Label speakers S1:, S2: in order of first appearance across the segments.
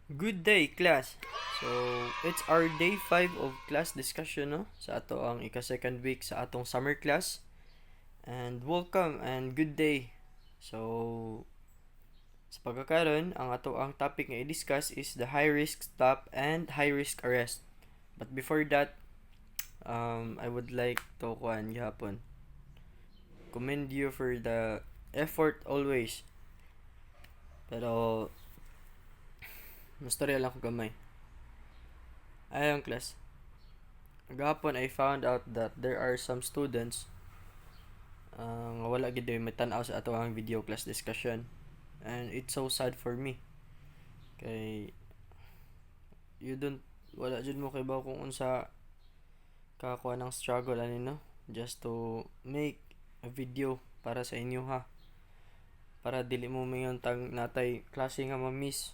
S1: Good day, class! So, it's our day 5 of class discussion, no? Sa ato ang ika-second week sa atong summer class. And welcome and good day. So, sa pagkakaroon, ang ato ang topic nga i-discuss is the high-risk stop and high-risk arrest. But before that, I would like to commend you for the effort always. Pero, mastorya lang ko gamay. Ayong class. Gahapon I found out that there are some students nga wala gid may tan-aw sa ato ang video class discussion, and it's so sad for me kay you don't wala jud mo kay ba kung unsa kakuha ng struggle ani, no, just to make a video para sa inyo, ha, para dili mo mayon tang natay klase nga ma-miss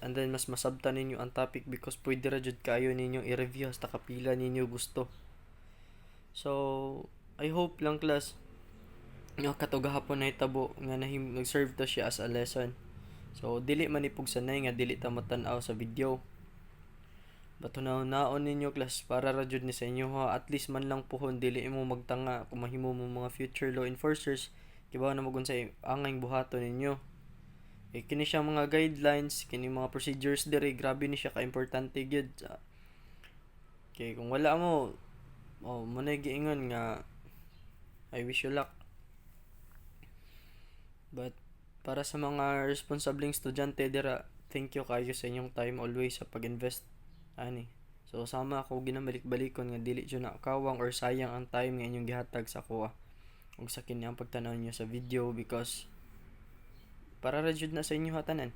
S1: and then mas masabtan ninyo ang topic because pwede ra jud kayo ninyo i-review hasta kapila ninyo gusto. So I hope lang, class, nga kato gahapon na hitabo nga nag-serve to siya as a lesson. So dili man ipog sanay nga dili ta matan-aw sa video. But naon ninyo, class, para ra jud ni sa inyo, ha, at least man lang puhon dili mo magtanga kung mahimo mo mga future law enforcers kibaw na magun sa angay buhaton ninyo. Kini siya mga guidelines, kini mga procedures dire, grabe ni siya ka-importante gyud. Okay, kung wala mo, mo na giingon nga I wish you luck. But para sa mga responsableng estudyante dira, thank you kayo sa inyong time always sa pag-invest ani. So sama ako ginabalik-balikon nga dili jud na kawang or sayang ang time nga inyong gihatag sa kuha ug sa kini ang pagtanaw niyo sa video because para ra jud na sa inyo hatanan.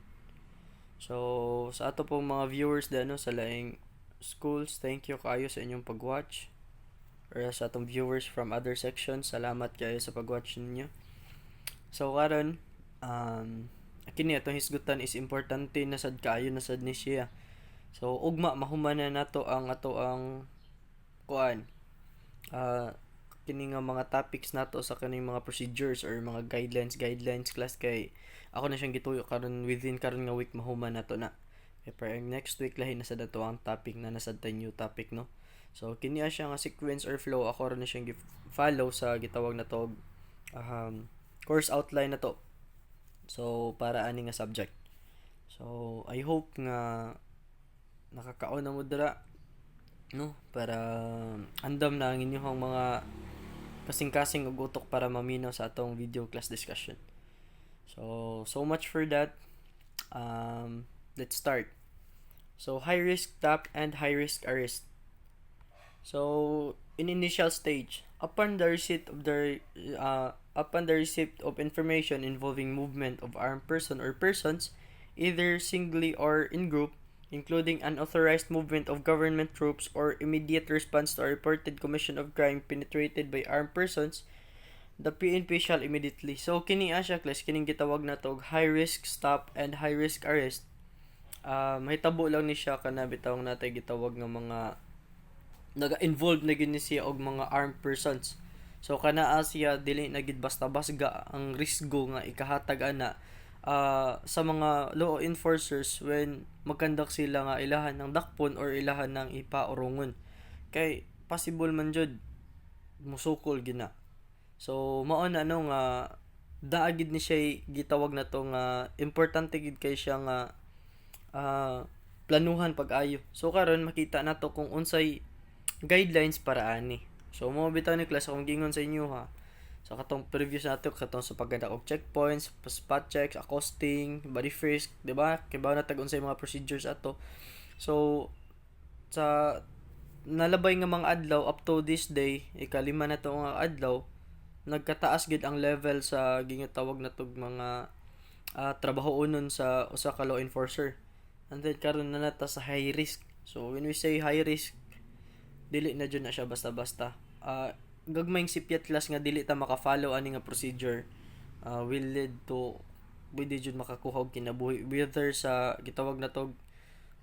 S1: So sa ato pong mga viewers dano sa laing schools, thank you kayo sa inyong pag-watch. Or sa atong viewers from other sections, salamat kayo sa pag-watch ninyo. So karon, kini atong hisgutan is importante na sad kaayo na sad ni siya. So ugma mahuman na nato ang ato ang kuan. Kini nga mga topics nato sa kaning mga procedures or mga guidelines class, kay ako na siyang gituyo karon within karon nga week mahuman nato na. Kay per next week lahi na sa dato ang topic na nasad tay new topic, no. So kini siya nga sequence or flow, ako ron na siyang follow sa gitawag na to course outline na to. So para ani nga subject. So I hope nga nakakaon na mo dira, no, para andam na ang inyong mga kasing-kasing ug utok para maminaw sa atong video class discussion. So much for that. Let's start. So high risk stop and high risk arrest. So in initial stage, upon the receipt of information involving movement of armed person or persons, either singly or in group, including unauthorized movement of government troops or immediate response to a reported commission of crime penetrated by armed persons, the PNP shall immediately. So kini asya, class, kining gitawag na to high risk stop and high risk arrest. Mahitabo lang ni siya kana bitawng natay gitawag nga mga naga-involved na gini siya og mga armed persons. So kana siya dili na gid basta basga ang risgo nga ikahatag ana sa mga law enforcers when magkandak sila nga ilahan ng dakpon or ilahan ng ipaurungon. Kay possible man jud musukol gina. So mao na nga daagid ni siya gitawag na to nga importante gid kay siya nga planuhan pag-ayo. So karon makita nato kung unsay guidelines para ani. So mo bitaw ni class akong gingon sa inyo, ha. So katong previous nato katong sa paggandak og checkpoints, spot checks, accosting, body frisk, di ba? Kay ba na unsay mga procedures ato. So sa nalabay nga mga adlaw up to this day, ikalima na to nga adlaw, nagkataas gid ang level sa ginatawag na tog mga trabahoonon sa usa ka law enforcer. And then karon na nata sa high risk. So when we say high risk, dili na jud na siya basta-basta. Gagmayng sipyat class nga dili ta maka-follow ani nga procedure will lead to pwede jud makakuha og kinabuhi whether sa gitawag na tog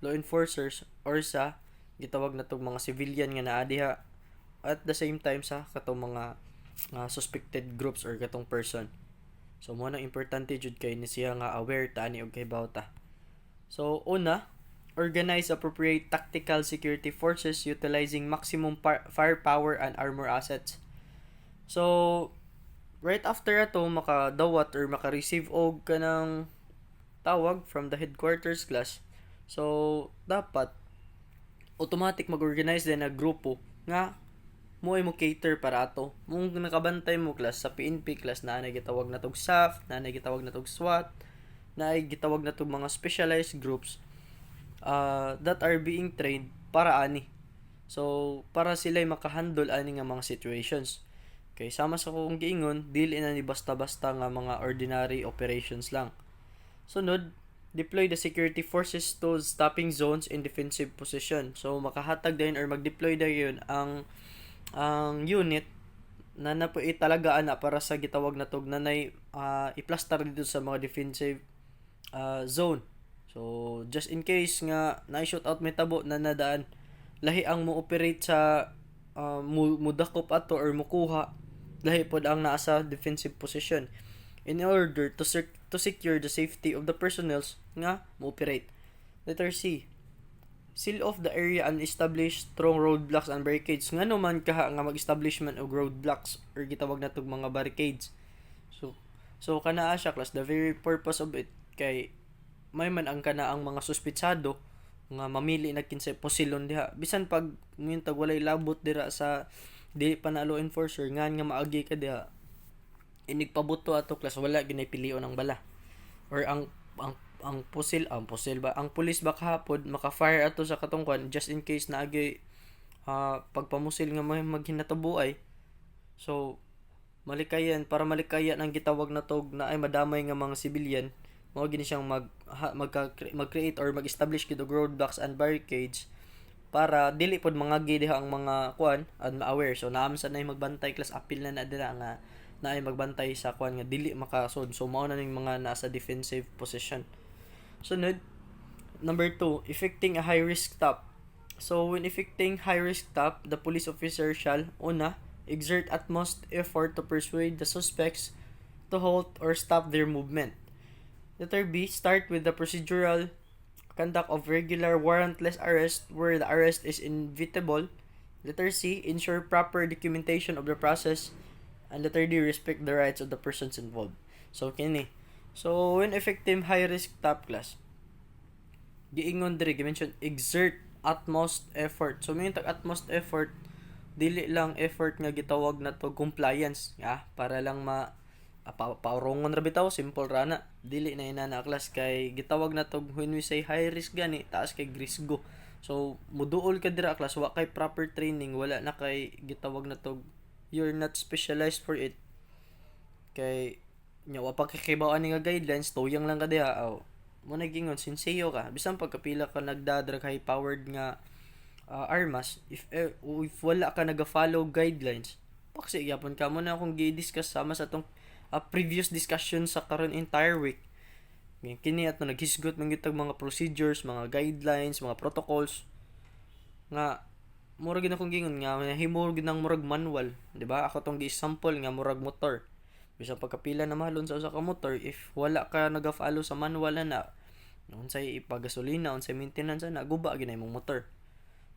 S1: law enforcers or sa gitawag na tog mga civilian nga naa diha at the same time sa katong mga suspected groups or katong person. So mo nang importante jud kay ni siya nga aware ta ani og kay bawta. So una, organize appropriate tactical security forces utilizing maximum firepower and armor assets. So right after ato makadawat or maka-receive og kanang tawag from the headquarters class. So dapat automatic mag-organize din na grupo nga mo ay mo cater para ato. Mung nakabantay mo class sa PNP class na gitawag na tog SAF, na gitawag na tog SWAT, na gitawag na tog mga specialized groups that are being trained para ani. So para sila makahandle ani nga mga situations. Okay, sama sa kong giingon, dili na ni basta-basta nga mga ordinary operations lang. Sunod, deploy the security forces to stopping zones in defensive position. So makahatag din or mag-deploy din ang unit na napuy talaga ana para sa gitawag na tog nanay i-plaster dito sa mga defensive zone. So just in case nga na-shoot out may tabo na nadaan, lahi ang mo operate sa mudakop ato or mukuha, lahi pod ang naa sa defensive position in order to secure the safety of the personnel nga mo operate. Letter C, seal off the area and establish strong roadblocks and barricades. Ngano man kaha nga mag-establishment og roadblocks or gitawag na tog mga barricades. So kanaa siya class, the very purpose of it kay may man ang kana ang mga suspitsado nga mamili na kinsay posilon diha. Bisan pag ngintag walay labot dira sa dili pa na law enforcer nga maagi ka diha, inigpabuto ato class wala ginay pilion ang bala or ang pulis ba kahapon maka-fire ato sa katungkuan just in case na agi pagpamusil nga maghinatabuay. So malikayan para malikayan ang gitawag na tog na ay madamay nga mga civilian, mao gini siyang mag-create or mag-establish gid og roadblocks and barricades para dili pod mangagi diha ang mga kuan and ma-aware. So naam sa nay magbantay class, apil na dira nga naay magbantay sa kuan nga dili makasod. So mao na ning mga nasa defensive position. Sunod, number 2, effecting a high-risk stop. So, when effecting high-risk stop, the police officer shall, una, exert utmost effort to persuade the suspects to halt or stop their movement. Letter B, start with the procedural conduct of regular warrantless arrest where the arrest is inevitable. Letter C, ensure proper documentation of the process. And letter D, respect the rights of the persons involved. So, kini. So, when effective high-risk stop class, giingon diri, gi-mention, exert utmost effort. So, may utmost effort, dili lang effort nga gitawag na to compliance. Para lang paurongon ra bitaw, simple ra na. Dili na inana class kay gitawag na to when we say high-risk gani, taas kay risgo. So, muduol ka dira class, wa kay proper training, wala na kay gitawag na to, you're not specialized for it. Kay nya wa pa kakibawaan nga guidelines, tuyang lang ka diha. Mo nagingon sinseyo ka bisan pagkapila ka nagdadrag high powered nga armas, if wala ka naga-follow guidelines, paksi gyapon ka mo na akong gi-discuss sama sa tong previous discussion sa karon entire week. Kini ato naghisgot man gitag mga procedures, mga guidelines, mga protocols nga murag gid akong gingon nga himurag nang murag manual, di ba? Ako tong gi-sample nga murag motor. Bisan pagkapila na mahalon sa usa ka motor, if wala ka naga-follow sa manual na unsay ipagasolina, unsay maintenance na guba ginay mong motor.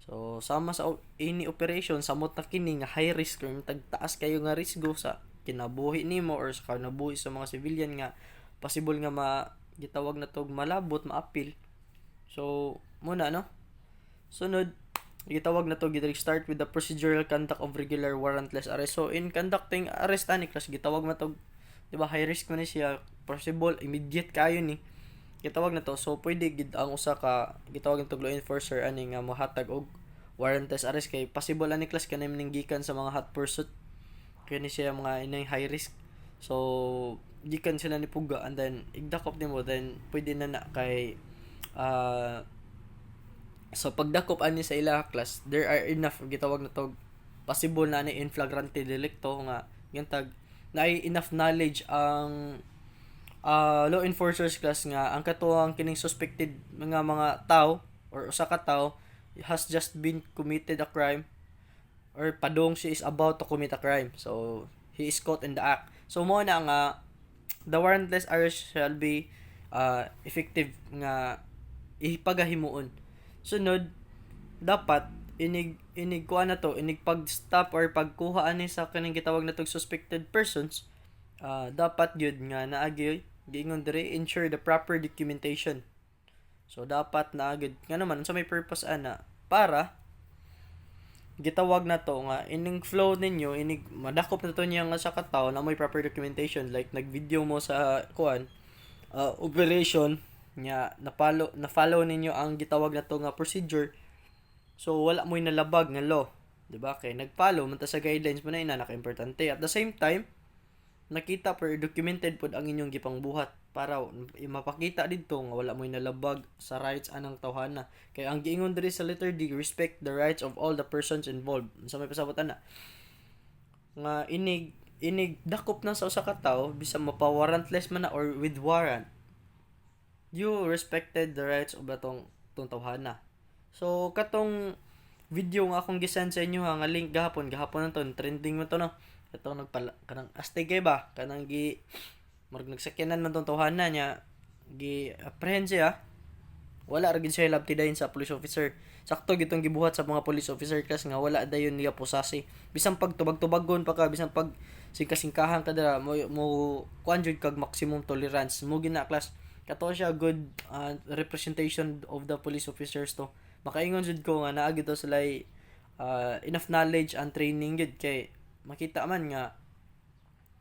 S1: So sama sa any operation samot na kini nga high risk or tagtaas kayo nga risgo sa kinabuhi nimo or sa kinabuhi sa mga civilian nga possible nga gitawag na tog malabot, maapil. So muna no. Sunod, gitawag na to start with the procedural conduct of regular warrantless arrest. So in conducting arrest ani class, gitawag na to, di ba, high risk man siya, possible immediate kayo ni gitawag na to. So pwede gid ang usa ka gitawag na law enforcer ani nga mohatag og warrantless arrest kay possible ani class kanay gikan sa mga hot pursuit kani siya mga inay high risk. So gikan sila ni puga and then igdakop nimo, then pwede na kay so pagdakop ani sa ila class, there are enough gitawag na to possible na ni in flagrante delicto nga gintag na enough knowledge ang law enforcers class nga ang katuwang kining suspected mga tao or usa ka tao has just been committed a crime or padong she is about to commit a crime. So he is caught in the act. So mo na nga the warrantless arrest shall be effective nga ipagahimuon. Sunod, dapat inig kuha na to, inig pag-stop or pagkuha ani sa kaning gitawag na tong suspected persons, dapat yun nga naagi giingon diri ensure the proper documentation. So dapat naagid nga naman sa may purpose ana para gitawag na to nga ining flow ninyo inig madakop na to niya nga sa katawo na may proper documentation, like nag-video mo sa kuan operation nya na-follow ninyo ang gitawag na to nga procedure. So wala mo'y nalabag nga law, di ba? Kay nag-follow man ta sa guidelines mo na ina naka-importante. At the same time, nakita per documented pod ang inyong gipangbuhat para mapakita didto nga wala mo'y nalabag sa rights anang tawhana. Kay ang giingon diri sa letter D, respect the rights of all the persons involved. Sa may pasabot ana nga inig dakop na sa usa ka tawo bisan mapa-warrantless man na or with warrant, you respected the rights of atong tawhana. So katong video nga akong gisend sa inyo nga link gahapon na to, trending mo to no. Ito kanang astigay ba kanang marag nagsakyanan man tong tawhana niya apprehend siya. Wala ra gid siya labtidayon sa police officer. Sakto gitong gibuhat sa mga police officer class nga wala dayon niya posasi. Bisan pag tubag-tubagon pa ka, bisan pag singkasingkahan ka dira mo kuan jud kag maximum tolerance mo gina class. Kato siya good representation of the police officers to. Makaingon jud ko nga naa gito sila enough knowledge and training gid kay makita man nga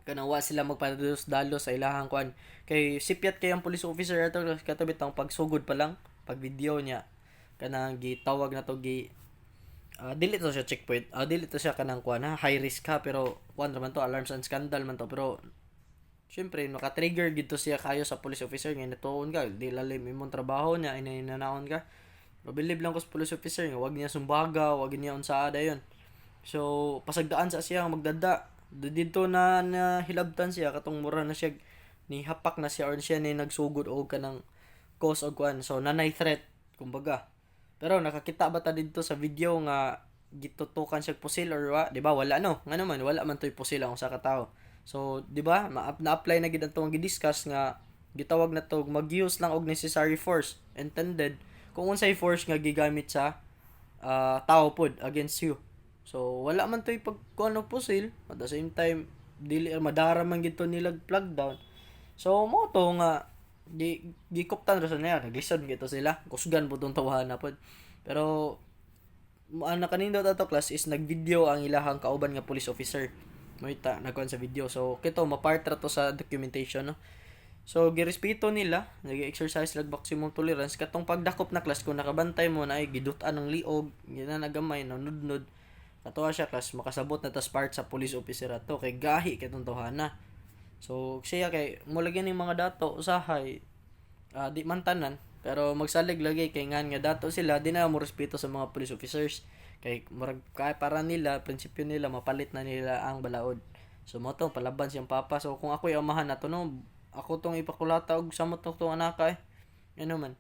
S1: kanang wa sila magpadalos-dalos sa ilahang kuan. Kay sipyat kay ang police officer ato katabit ang pagsugod pa lang pag video niya kanang gitawag na to dili to siya checkpoint, dili to siya kanang kuan high risk ha, pero kuan ra man to alarms and scandal man to, pero syempre naka-trigger gito siya kayo sa police officer nga natuon ka di lalim imong trabaho niya inananaon ka. Mabilib lang ko sa police officer nga wag niya sumbaga, wag niya unsaada yon. So pasagdaan sa siya magdada dito na hilabtan siya katong mura na siya ni hapak na siya or siya ni nagsugod og kanang cause og kuan, so nanay threat kumbaga. Pero nakakita ba ta dito sa video nga gitutukan siya pusil or wa, di ba? Wala no. Nga naman wala man toy pusil ang usa ka tawo. So, di ba? Na-apply na gid atong gi-discuss nga gitawag na to mag-use lang og necessary force intended kung unsay force nga gigamit sa tao pod against you. So, wala man toy pagkuan og pusil, at the same time dili madara man gito nilag plug down. So, mo to nga gikuptan ra sa niya, naglison gito sila, kusgan po tong tawahan na pod. Pero ang nakanindot ato class is nag-video ang ilahang kauban nga police officer. Moita nagkuan sa video. So kito mapart ra to sa documentation no. So girespeto nila, nag-exercise lag maximum tolerance katong pagdakop na class kung nakabantay mo na ay gidutan ng liog, ginanagamay na nudnod. Katuwa siya class makasabot na tas part sa police officer ato kay gahi katong tawhana. So siya kay mo lagyan ning mga dato usahay di man tanan pero magsalig lagi kay nga dato sila di na mo respeto sa mga police officers kay murag para nila prinsipyo nila mapalit na nila ang balaod. So mo to palaban siyang papa. So kung ako'y amahan nato no, ako tong ipakulata og samot tong anak ay ano man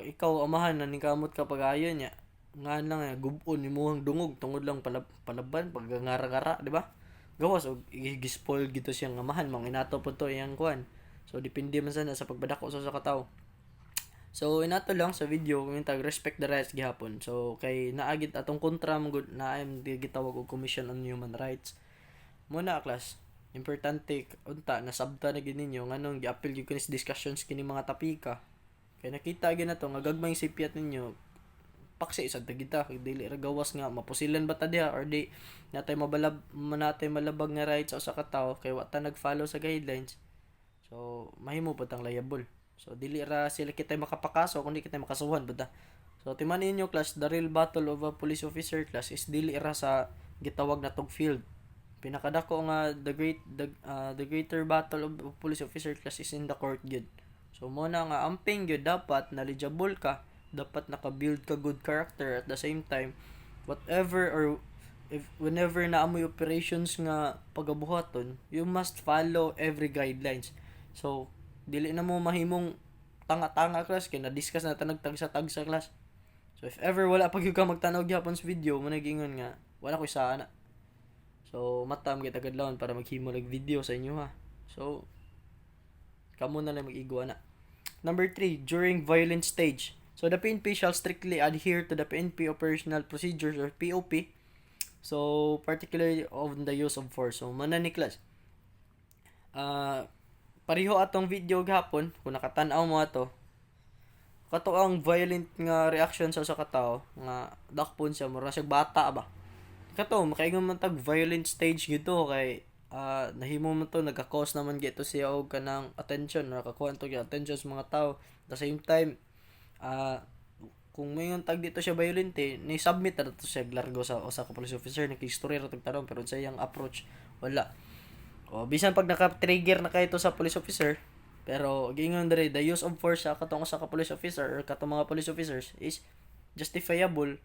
S1: ikaw amahan na ning kamot ka pag-ayo niya nga lang gubon imong dungog tungod lang palaban pagngara-ngara di ba? Gawas og i-spoil gito siyang amahan mang inato po to iyang kuan. So depende man sana sa pagbadako sa katawo. So inato lang sa video kung tag respect the rights gihapon. So kay naagit atong kontra mong na am gitawag og Commission on Human Rights. Muna class, importante unta nasabta na gid ninyo nganong gi-appeal gyud kinis discussions kini mga tapika. Kay nakita gyud nato nga gagmayng sipyat ninyo paksi isad kita kay dili ra gawas nga mapusilan ba ta diha or di natay manatay malabag nga rights sa usa ka tawo kay wa ta nag-follow sa guidelines. So mahimo pud tang liable. So dili ra sila kitay makapakaso kundi kitay makasuhan pud ta. So timanin niyo class, the real battle of a police officer class is dili ra sa gitawag na tog field. Pinakadako nga the greater battle of a police officer class is in the court gyud. So mo na nga amping gyud dapat knowledgeable ka, dapat naka-build ka good character at the same time whatever or if whenever na amoy operations nga pagabuhaton, you must follow every guidelines. So dili na mo mahimong tanga-tanga class kay na-discuss na ta nagtagsa-tag sa class. So if ever wala pag ka magtanaw gyapon sa video mo nagingon nga wala ko sana. So matam kita kadlawon para maghimo lag video sa inyo ha. So kamo na lang mag-igo ana. Number 3, during violent stage. So the PNP shall strictly adhere to the PNP operational procedures or POP. So particularly on the use of force. So mananiklas. Pareho atong video gahapon kung nakatan-aw mo ato. Kato ang violent nga reaction sa usa ka tawo nga dakpon siya mura siya bata ba. Kato makaingon man tag violent stage gito kay nahimo man to nagka-cause naman gito siya og kanang attention nakakuha to gyud attention sa mga tao. At the same time kung may tag dito siya violent ni submit na to siya largo sa usa ka police officer nakistorya ra tag taron pero sa iyang approach wala. O bisan pag naka-trigger na kayo to sa police officer, pero gingon diri the use of force sa katong usa ka police officer or katong mga police officers is justifiable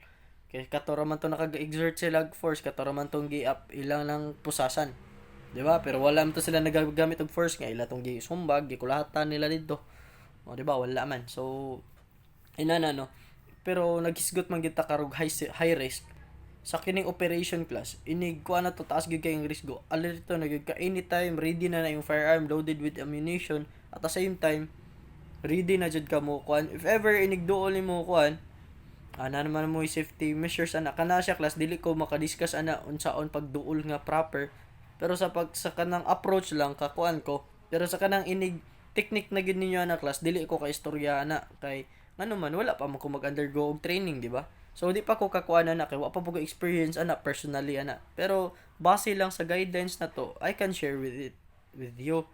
S1: kay kato ra man to naka-exert sila og force, kato ra man tong gi-up ilang lang pusasan. Di ba? Pero wala man to sila nagagamit og force nga ila tong gisumbag, gikulatan nila dito. O di ba? Wala man. So inana no. Pero naghisgot man kita karog high risk sa kining operation class inig kuha na to taas gyud kay ang risko alerto na gyud ka anytime ready na yung firearm loaded with ammunition at the same time ready na jud ka mo kuan if ever inig duol nimo kuan ana naman mo safety measures ana kana siya class dili ko makadiscuss ana unsaon pagduol nga proper pero sa kanang approach lang kakuan ko pero sa kanang inig technique na gyud ninyo ana class dili ko ka istorya ana kay ngano man wala pa mo ko mag-undergo og training di ba. So di pa ko kakuha na kay wa pa po ko experience ana personally ana. Pero base lang sa guidelines na to, I can share with you.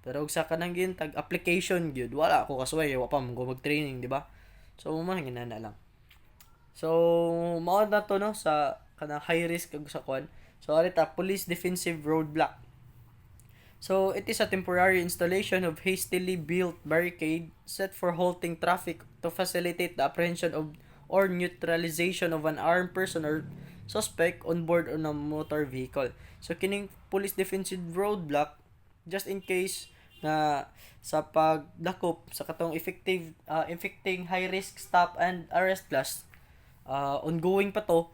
S1: Pero og sa kanang tag application gyud wala ako kasway wa pa mo mag-training, di ba? So man ginana lang. So mao na to no sa kanang high risk kag sa kuan. So arita police defensive roadblock. So it is a temporary installation of hastily built barricade set for halting traffic to facilitate the apprehension of or neutralization of an armed person or suspect on board on a motor vehicle. So kining police defensive roadblock just in case na sa pagdakop sa katong effecting high risk stop and arrest class ongoing pa to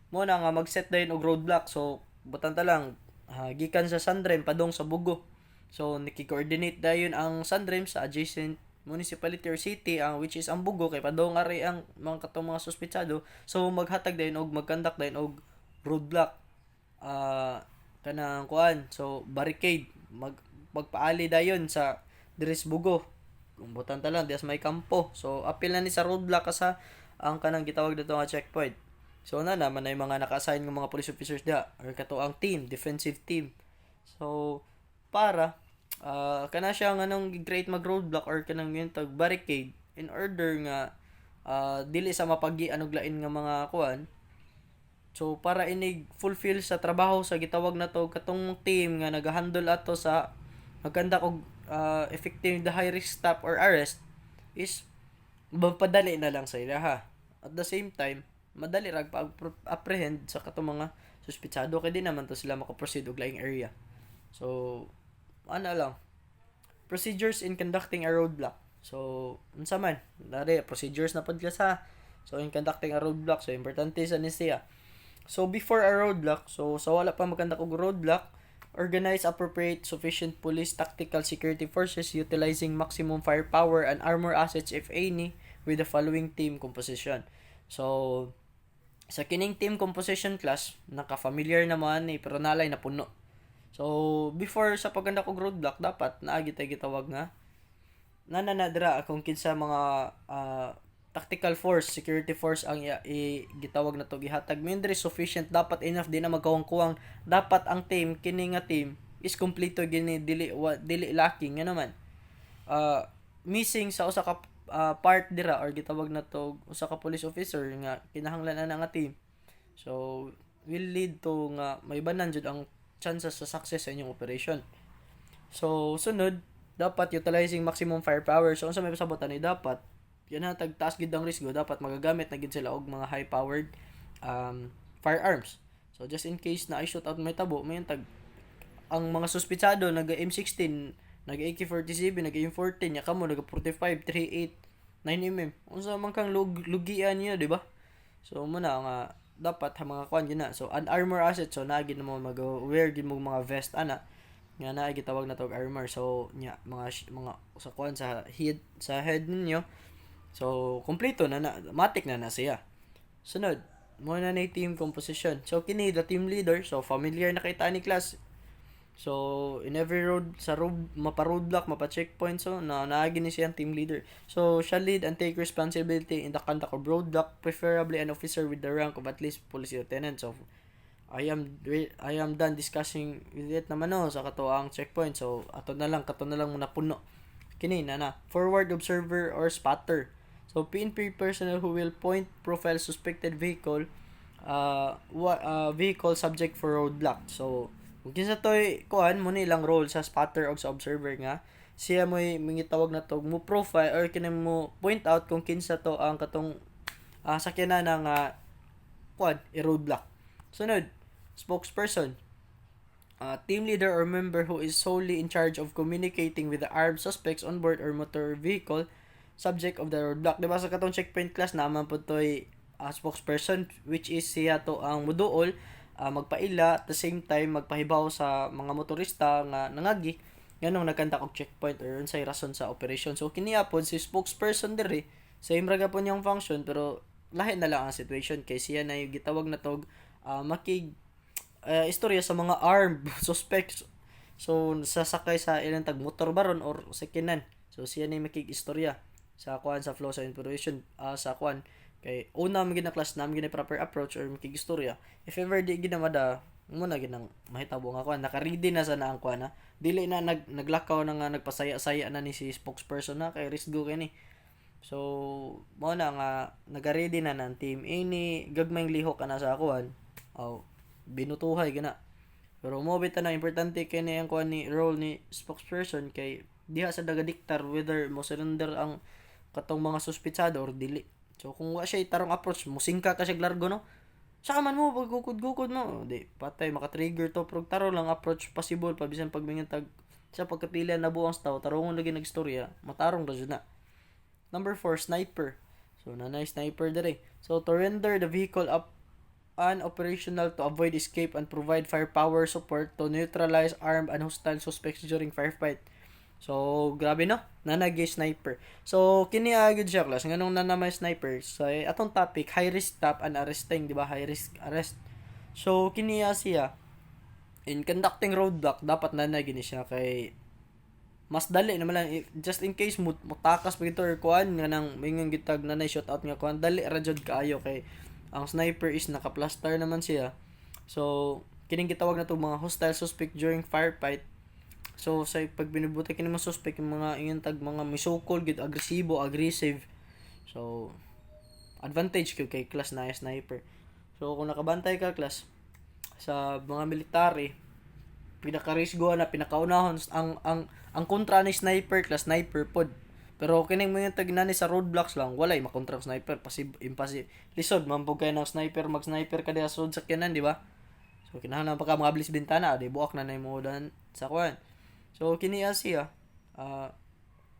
S1: mo na nga mag-set dayon og roadblock. So butan ta lang gikan sa Sandrem padong sa Bugo. So niki-coordinate dayon ang Sandrem sa adjacent municipality or city which is ang Bugo kay padong ari ang mga katong mga suspetsado. So maghatag dayon og mag-conduct dayon og roadblock kanang kuan so barricade magpaali dayon sa diris Bugo kumbutan ta lang dias may kampo. So apil na ni sa roadblock sa ang kanang gitawag dito nga checkpoint. So na naman na yung mga naka-assign ng mga police officers diha or kato ang team defensive team. So para kana siya nga nung create mag roadblock or kanang yun tag barricade in order nga dili sa mapagi og lain nga mga kuan. So para inig fulfill sa trabaho sa gitawag na to katong team nga nagahandle ato sa magkanda og effective the high risk stop or arrest is mapadali na lang sa ila ha. At the same time madali ra pag-apprehend sa katong mga suspetsado kay di naman to sila mako-proceed og laing area. So ano lang procedures in conducting a roadblock. So unsa man dari procedures na pud sa so in conducting a roadblock so importante sa niya. So before a roadblock so sa wala pa magkandak og roadblock organize appropriate sufficient police tactical security forces utilizing maximum firepower and armor assets if any with the following team composition. So sa kining team composition class naka-familiar naman pero nalay na puno. So before sa paggandak og roadblock dapat naagi tay gitawag nga nananadra kung kinsa mga tactical force, security force ang gitawag na to gihatag mindre sufficient dapat enough di na magkuwang-kuwang dapat ang team kini nga team is kompleto gini dili lacking nga naman missing sa usa ka part dira or gitawag na to usa ka police officer nga kinahanglan na nga team so will lead to nga may banan jud ang chances sa success sa inyong operation. So sunod dapat utilizing maximum firepower. So unsa may pasabotan ni dapat yan na tagtaas gid ang risko dapat magagamit na gid sila og mga high powered firearms. So just in case na i-shoot out may tabo may tag ang mga suspetsado naga M16 naga AK-47 naga M14 nya kamo naga 45 38 9mm unsa man kang lugian niya di ba? So muna nga dapat ha mga kwan yun na. So an armor asset so nagin mo mag-wear gid mo mga vest ana nga na gitawag na tog armor. So nya mga sa kuan sa head ninyo. So kompleto na matik na siya. Sunod, mo na team composition. So kini the team leader, so familiar na kay tani class. So in every road sa road mapa-roadblock, mapa-checkpoint, so naagi ni siyang team leader. So shall lead and take responsibility in the conduct of roadblock, preferably an officer with the rank of at least police lieutenant. So I am done discussing with it naman sa katuang checkpoint. So kato na lang muna puno. Kini na forward observer or spotter. So PNP personnel who will point profile suspected vehicle vehicle subject for roadblock. So kung kinsa toy kuan mo ni ilang role sa spotter o sa observer nga siya mo mingitawag na to mo profile or kini mo point out kung kinsa to ang katong sakyanan ng kuan i-roadblock. Sunod, spokesperson. Team leader or member who is solely in charge of communicating with the armed suspects on board or motor vehicle subject of the roadblock. Diba sa katong checkpoint class naman po to'y spokesperson, which is siya to ang muduol, magpaila, at the same time magpahibaw sa mga motorista nga nangagi nganong nagkanta og checkpoint or unsay rason sa operation. So kiniya po si spokesperson diri same raga po niyang function, pero lahi na lang ang situation kay siya na yung gitawag na tog istorya sa mga armed suspects. So sasakay sa ilang tag motor baron or sakinan. So siya na makig-istorya sa kuan sa flow sa information sa kuan kay una man gina class namin gina proper approach or makig-istorya. If ever di ginamada mo na ginang mahitabo nga kuan naka-ready na sa naang kuan na dili na naglakaw na nga nagpasaya-saya na ni si spokesperson na kay risk go kani. So mo na nga naga-ready na ng team ini gagmayng lihok ana sa kuan binutuhay gina. Pero mo bitaw na importante kay ni ang kuan ni role ni spokesperson kay diha sa daga-diktar whether mo surrender ang katong mga suspitsado or dili. So kung wa siya tarong approach mo singka ka siya largo no. Saka man mo pagkukod-gukod mo di patay maka-trigger to prog taro lang approach possible pa bisan pagmingintag sa pagkapila na buang tao tarongon lagi nagstorya matarong ra jud na. Number 4, sniper. So nanay sniper dere. So to render the vehicle up unoperational to avoid escape and provide firepower support to neutralize armed and hostile suspects during firefight. So grabe no, nanay sniper. So kini agud siya class nganong nanamay sniper. So atong topic high risk stop and arresting, di ba? High risk arrest. So kini siya in conducting roadblock dapat nanay gini siya kay mas dali naman lang just in case mutakas pa gito or kuan nga nang mingon gitag nanay shot out nga kuan dali ra jud kaayo kay ang sniper is naka-plaster naman siya. So kining gitawag na to mga hostile suspect during firefight. So sa pag binubuta kini mga suspect yung mga ingon tag mga misukol gid aggressive. So advantage kay class na sniper. So kung nakabantay ka class sa mga military pinaka-risgo na pinakaunahon ang kontra ni sniper class sniper pod. Pero kining mga tagnani sa roadblocks lang walay makontra sniper impossible. Lisod man pug kay ng sniper mag-sniper ka diha sud sakyanan, di ba? So kinahanglan pa ka mga ablis bintana, di buak na nay mo dan sa kuan. So kini siya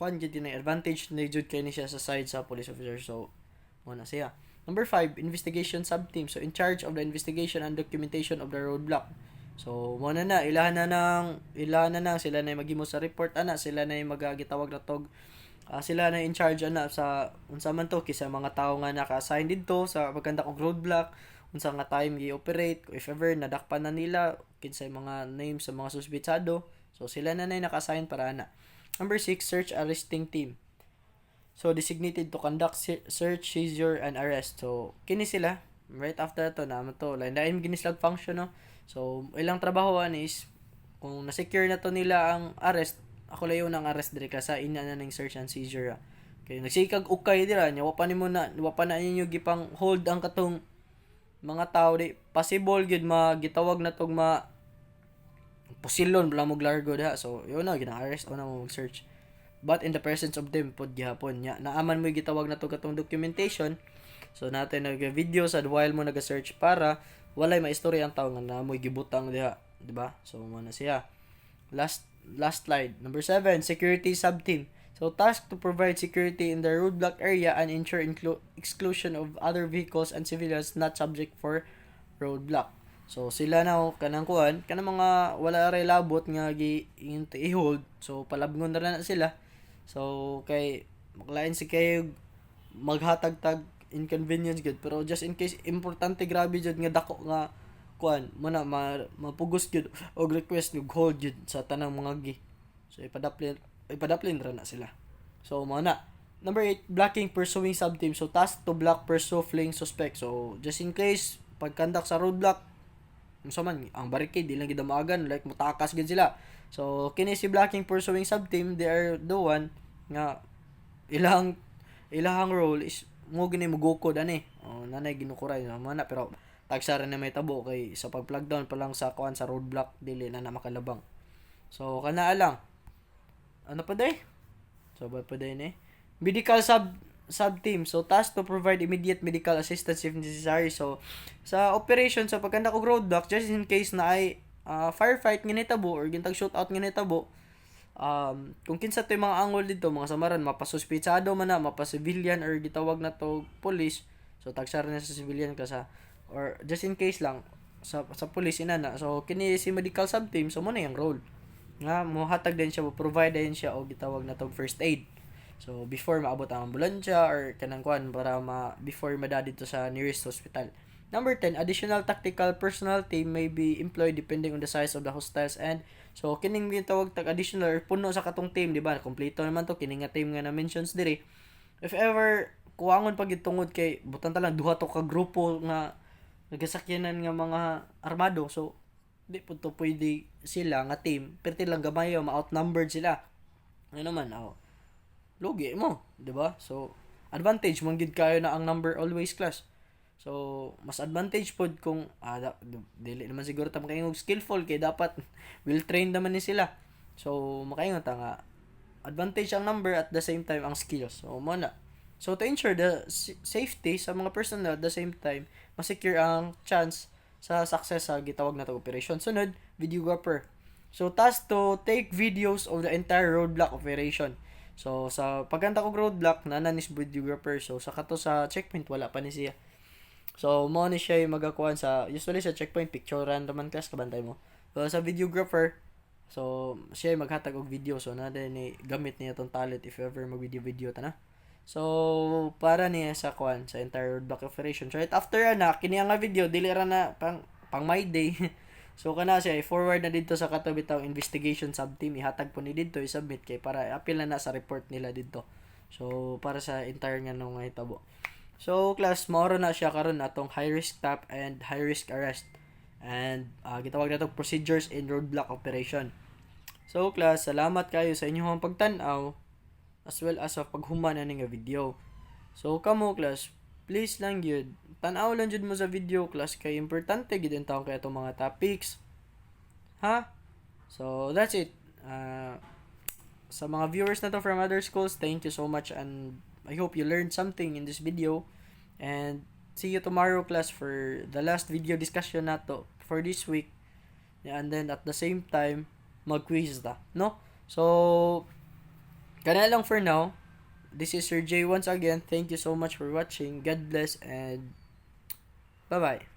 S1: kuan jud ni advantage ni jud kay ni siya sa side sa police officer. So mo na siya. Number 5, investigation sub-team. So in charge of the investigation and documentation of the roadblock. So mo na ilahan na sila na maghimo sa report ana, sila na magagitawag na tog sila na in charge ana sa unsa man to kisa mga tawo nga naka-assign didto sa pagkanda og roadblock, unsa nga time gi-operate, if ever nadakpan na nila kinsay mga names sa mga suspitsado. So sila na naka-assign para ana. Number 6, search arresting team. So designated to conduct search, seizure and arrest. So kini sila right after to na to lain ginislag function no. So ilang trabaho is kung na-secure na to nila ang arrest, ako layo nang arrest diri ka sa ina na ning search and seizure. Kay nagsikag ukay dira nya wa pa na ninyo gipang hold ang katong mga tao di possible gid magitawag na tog pusilon bala mo largo diha. So yun na gina-arrest o na mo mag-search. But in the presence of them pod gihapon nya naaman mo gitawag na to katong documentation. So natin nag-video sa while mo nag-search para walay maistorya ang tao nga namoy gibutang diha, di ba? So mo na siya. Last slide. Number 7, security sub-team. So task to provide security in the roadblock area and ensure exclusion of other vehicles and civilians not subject for roadblock. So sila na kanang kuan, kanang mga wala ray labot nga i-hold. So palabngon na lang sila. So kay maklain si kayo maghatag-tag inconvenience gud, pero just in case importante grabe jud nga dako nga kuan mo na mapugos jud og request ng hold jud sa tanang mga gi. So ipadaplin ra na sila. So mo na. Number 8, blocking pursuing sub-team. So task to block pursue fleeing suspect. So just in case pagkandak sa roadblock, unsa man ang barricade di lang gid maagan, like mutakas gid sila. So kini si blocking pursuing sub-team, they are the one nga ilahang role is mo gini mugukod ani. Nanay ginukuray na mana, pero tagsa rin na may tabo kay sa pag plug down pa lang sa kuan sa roadblock dili na makalabang. So kana lang. Ano pa day? So ba pa day ni? Medical sub-team. So task to provide immediate medical assistance if necessary. So sa operation sa pagkandak og roadblock, just in case na ay firefight nga nitabo or gintag shootout nga nitabo, kung kinsa to'y mga angol dito, mga samaran, mapasuspitsado man na, mapasibilyan or gitawag na to police. So tagsara na sa civilian ka sa, or just in case lang sa police inana. So kini si medical sub team, so mo na yung role nga mo hatag din siya, mo provide din siya og gitawag na to first aid. So before maabot ang ambulansya or kanang kuan para before madadi to sa nearest hospital. Number 10, additional tactical personnel team may be employed depending on the size of the hostiles. And so kining gitawag tag additional or puno sa katong team, di ba? Kompleto naman to kining nga team nga na mentions diri. If ever kuwangon pag gitungod kay butan ta lang duha to ka grupo nga nagasakyanan nga mga armado. So di pud to pwede sila nga team, perti lang gamay ma-outnumbered sila. Ano naman, lugi mo, di ba? So advantage man gid kayo na ang number always class. So mas advantage pod kung dili naman siguro ta makaingog skillful kay dapat well trained naman ni sila. So makaingon ta nga advantage ang number at the same time ang skills. So mo na. So to ensure the safety sa mga personnel at the same time, ma-secure ang chance sa success sa gitawag na to operation. Sunod, videographer. So task to take videos of the entire roadblock operation. So sa pagkanta ko roadblock nanis videographer. So sa kato sa checkpoint wala pa ni siya. So mo ni siya magakuan sa usually sa checkpoint picture random class kabantay mo. So sa videographer, so siya maghatag og video, so na ni gamit niya tong talent if ever mag-video ta na. So para niya sa kuan sa entire roadblock operation. So right after na kini nga video dili ra na pang my day. So kana siya i-forward na dito sa katabi taong investigation sub-team, ihatag po ni dito i-submit kay para appeal na sa report nila dito. So para sa entire nga nung hitabo. So class, maoro na siya karon atong high risk stop and high risk arrest. And gitawag na to procedures in roadblock operation. So class, salamat kayo sa inyong pagtan-aw as well as sa paghuman na nga video. So kamo class, please lang gyud tan-aw lang jud mo sa video class kay importante gid ang taong kay atong mga topics. Ha? So that's it. Sa mga viewers na to from other schools, thank you so much and I hope you learned something in this video. And see you tomorrow class for the last video discussion nato for this week. And then at the same time, mag-quiz ta, no? So, kana lang for now. This is Sir J once again. Thank you so much for watching. God bless and bye-bye.